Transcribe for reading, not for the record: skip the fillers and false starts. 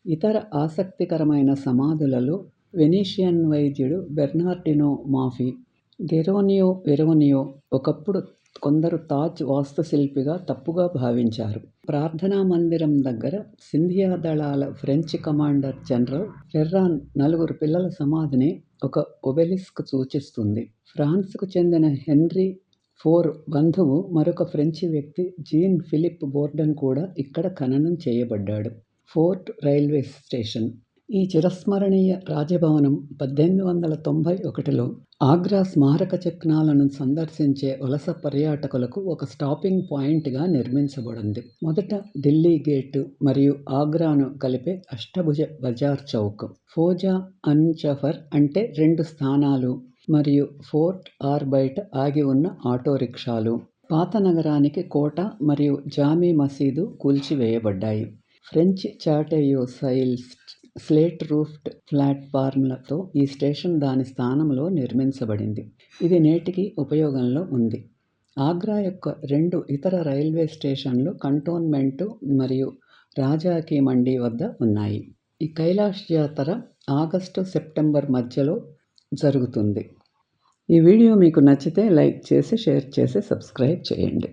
ఇతర ఆసక్తికరమైన సమాధులలో వెనీషియన్ వైద్యుడు బెర్నార్డినో మాఫీ, గెరోనియో వెరోనియో ఒకప్పుడు కొందరు తాజ్ వాస్తుశిల్పిగా తప్పుగా భావించారు. ప్రార్థనా మందిరం దగ్గర సింధియా దళాల ఫ్రెంచ్ కమాండర్ జనరల్ ఫెర్రాన్ నలుగురు పిల్లల సమాధిని ఒక ఒబెలిస్క్ సూచిస్తుంది. ఫ్రాన్స్కు చెందిన హెన్రీ IV బంధువు మరొక ఫ్రెంచి వ్యక్తి జీన్ ఫిలిప్ బోర్డన్ కూడా ఇక్కడ ఖననం చేయబడ్డాడు. Fort railway station. ఈ చిరస్మరణీయ రాజభవనం 1891లో ఆగ్రా స్మారక చిహ్నాలను సందర్శించే వలస పర్యాటకులకు ఒక స్టాపింగ్ పాయింట్గా నిర్మించబడింది. మొదట ఢిల్లీ గేటు మరియు ఆగ్రాను కలిపే అష్టభుజ బజార్ చౌక్, ఫోజా అన్ జఫర్ అంటే 2 స్థానాలు మరియు ఫోర్ట్ బయట ఆగి ఉన్న ఆటో రిక్షాలు. పాత నగరానికి కోట మరియు జామీ మసీదు కూల్చివేయబడ్డాయి. ఫ్రెంచ్ చాటేయో స్టైల్ స్లేట్ రూఫ్డ్ ప్లాట్ఫామ్లతో ఈ స్టేషన్ దాని స్థానంలో నిర్మించబడింది. ఇది నేటికీ ఉపయోగంలో ఉంది. ఆగ్రా యొక్క 2 ఇతర రైల్వే స్టేషన్లు కంటోన్మెంటు మరియు రాజా కీ మండీ వద్ద ఉన్నాయి. ఈ కైలాష్ యాత్ర ఆగస్టు-సెప్టెంబర్ మధ్యలో జరుగుతుంది. ఈ వీడియో మీకు నచ్చితే లైక్ చేసి, షేర్ చేసి, సబ్స్క్రైబ్ చేయండి.